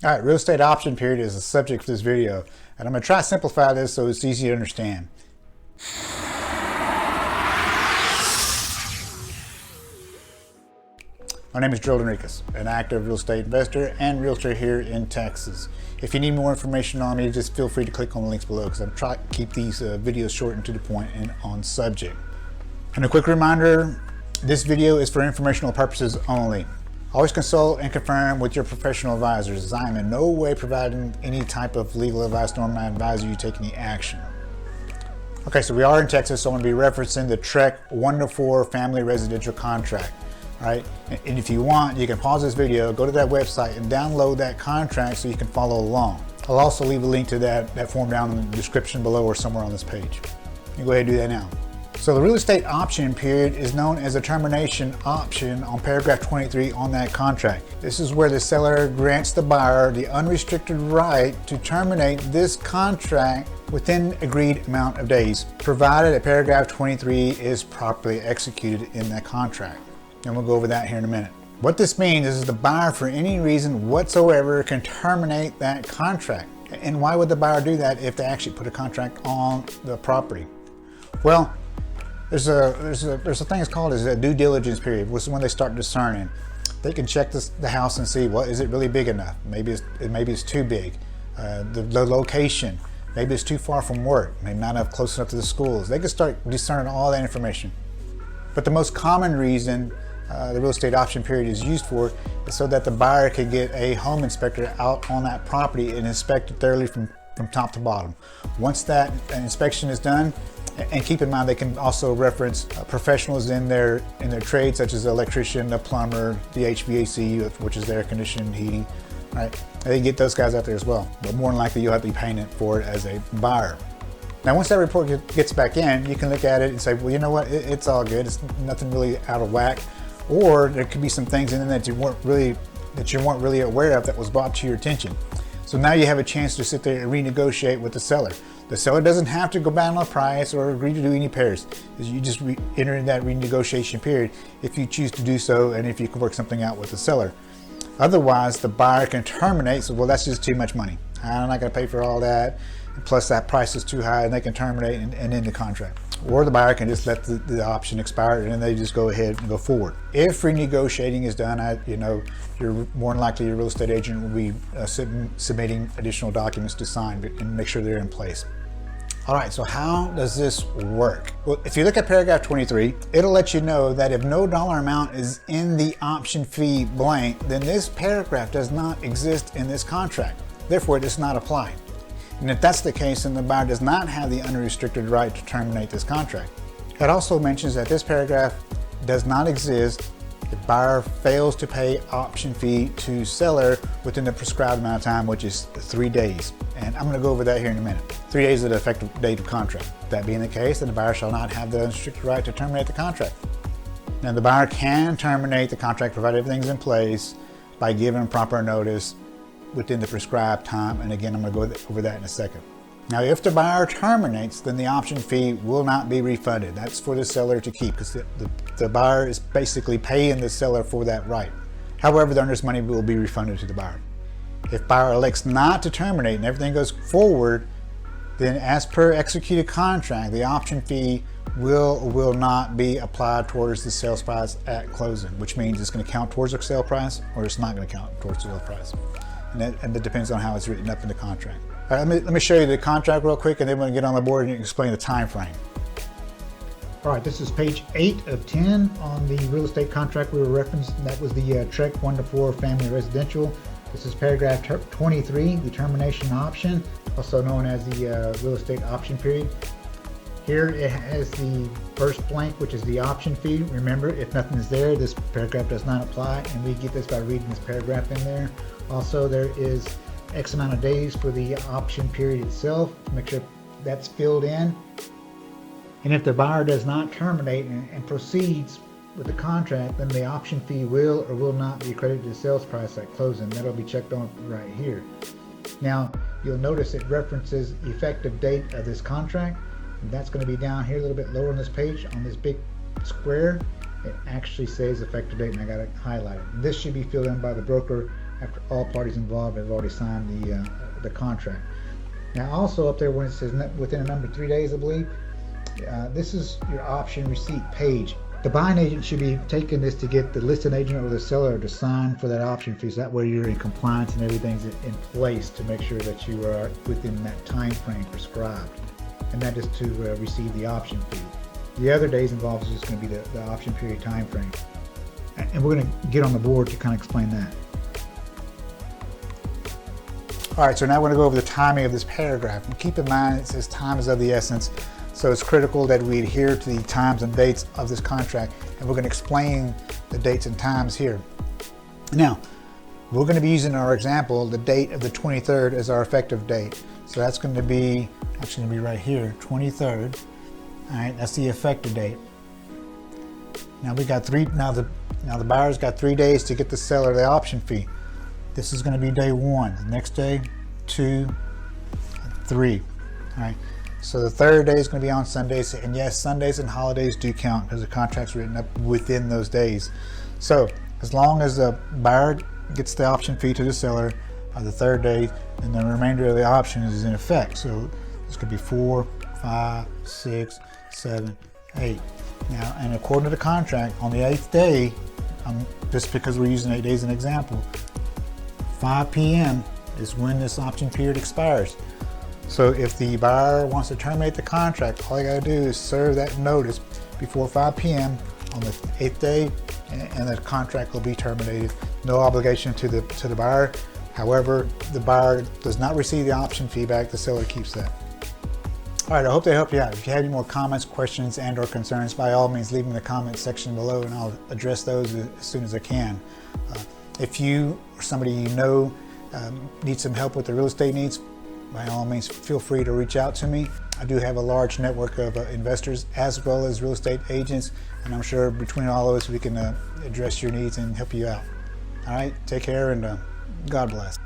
All right, real estate option period is the subject of this video, and I'm going to try to simplify this so it's easy to understand. My name is Gerald Enriquez, an active real estate investor and realtor here in Texas. If you need more information on me, just feel free to click on the links below because I'm trying to keep these videos short and to the point and on subject. And a quick reminder, this video is for informational purposes only. Always consult and confirm with your professional advisors, as I am in no way providing any type of legal advice, nor am I advising you to take any action. Okay, so we are in Texas, so I'm going to be referencing the TREC 1-4 family residential contract. All right, and if you want, you can pause this video, go to that website and download that contract so you can follow along. I'll also leave a link to that form down in the description below or somewhere on this page. You go ahead and do that now. So the real estate option period is known as a termination option on paragraph 23 on that contract. This is where the seller grants the buyer the unrestricted right to terminate this contract within agreed amount of days, provided that paragraph 23 is properly executed in that contract. And we'll go over that here in a minute. What this means is the buyer, for any reason whatsoever, can terminate that contract. And why would the buyer do that if they actually put a contract on the property? Well, there's a thing that's called a due diligence period, which is when they start discerning. They can check the house and see, well, is it really big enough? Maybe it's too big. The location, maybe it's too far from work, maybe not enough close enough to the schools. They can start discerning all that information. But the most common reason the real estate option period is used for is so that the buyer can get a home inspector out on that property and inspect it thoroughly from top to bottom. Once that inspection is done, and keep in mind they can also reference professionals in their trade, such as the electrician, the plumber, the HVAC, which is the air conditioning and heating. Right? They get those guys out there as well, but more than likely you'll have to be paying it for it as a buyer. Now, once that report gets back in, you can look at it and say, well, you know what, it's all good. It's nothing really out of whack. Or there could be some things in there that you weren't really aware of that was brought to your attention. So now you have a chance to sit there and renegotiate with the seller. The seller doesn't have to go back on the price or agree to do any pairs. You just enter in that renegotiation period if you choose to do so and if you can work something out with the seller. Otherwise, the buyer can terminate. So, well, that's just too much money. I'm not going to pay for all that. Plus, that price is too high, and they can terminate and end the contract. Or the buyer can just let the option expire, and then they just go ahead and go forward. If renegotiating is done, you're more than likely your real estate agent will be submitting additional documents to sign and make sure they're in place. All right, so how does this work? Well, if you look at paragraph 23, it'll let you know that if no dollar amount is in the option fee blank, then this paragraph does not exist in this contract. Therefore, it does not apply. And if that's the case, then the buyer does not have the unrestricted right to terminate this contract. It also mentions that this paragraph does not exist if buyer fails to pay option fee to seller within the prescribed amount of time, which is 3 days. And I'm going to go over that here in a minute. 3 days is the effective date of contract. That being the case, then the buyer shall not have the unrestricted right to terminate the contract. Now, the buyer can terminate the contract provided everything's in place by giving proper notice within the prescribed time, and again, I'm going to go over that in a second. Now, if the buyer terminates, then the option fee will not be refunded. That's for the seller to keep, because the buyer is basically paying the seller for that right. However, the earnest money will be refunded to the buyer. If buyer elects not to terminate and everything goes forward, then as per executed contract, the option fee will not be applied towards the sales price at closing, which means it's going to count towards the sale price or it's not going to count towards the sale price. And that depends on how it's written up in the contract. All right, let me show you the contract real quick, and then we're going to get on the board and explain the time frame. All right, this is page 8 of 10 on the real estate contract we were referencing. That was the TREC 1-4 family residential. This is paragraph 23, the termination option, also known as the real estate option period. Here it has the first blank, which is the option fee. Remember, if nothing is there, this paragraph does not apply, and we get this by reading this paragraph in there. Also, there is X amount of days for the option period itself. Make sure that's filled in. And if the buyer does not terminate and proceeds with the contract, then the option fee will or will not be credited to the sales price at closing. That'll be checked on right here. Now, you'll notice it references effective date of this contract. And that's going to be down here a little bit lower on this page. On this big square, it actually says effective date, and I got it highlighted. This should be filled in by the broker after all parties involved have already signed the contract. Now also up there when it says within a number of 3 days, I believe, this is your option receipt page. The buying agent should be taking this to get the listing agent or the seller to sign for that option fee, so that way you're in compliance and everything's in place to make sure that you are within that time frame prescribed. And that is to receive the option fee. The other days involved is just going to be the option period time frame. And we're going to get on the board to kind of explain that. All right, so now we're going to go over the timing of this paragraph. And keep in mind, it says time is of the essence. So it's critical that we adhere to the times and dates of this contract. And we're going to explain the dates and times here. Now, we're going to be using our example, the date of the 23rd as our effective date. So that's going to be, actually going to be right here, 23rd. All right, that's the effective date. Now we got now the buyer's got 3 days to get the seller the option fee. This is going to be day 1. The next day, 2, 3. All right. So the third day is going to be on Sundays, and yes, Sundays and holidays do count because the contract's written up within those days. So as long as the buyer gets the option fee to the seller the third day, then the remainder of the option is in effect. So this could be 4, 5, 6, 7, 8. Now, and according to the contract, on the 8th day, just because we're using 8 days as an example, 5 p.m. is when this option period expires. So if the buyer wants to terminate the contract, all you gotta do is serve that notice before 5 p.m. on the 8th day, and the contract will be terminated. No obligation to the buyer. However, the buyer does not receive the option fee back, the seller keeps that. All right, I hope they helped you out. If you have any more comments, questions, and or concerns, by all means, leave them in the comment section below and I'll address those as soon as I can. If you or somebody you know needs some help with their real estate needs, by all means, feel free to reach out to me. I do have a large network of investors as well as real estate agents, and I'm sure between all of us we can address your needs and help you out. All right, take care and God bless.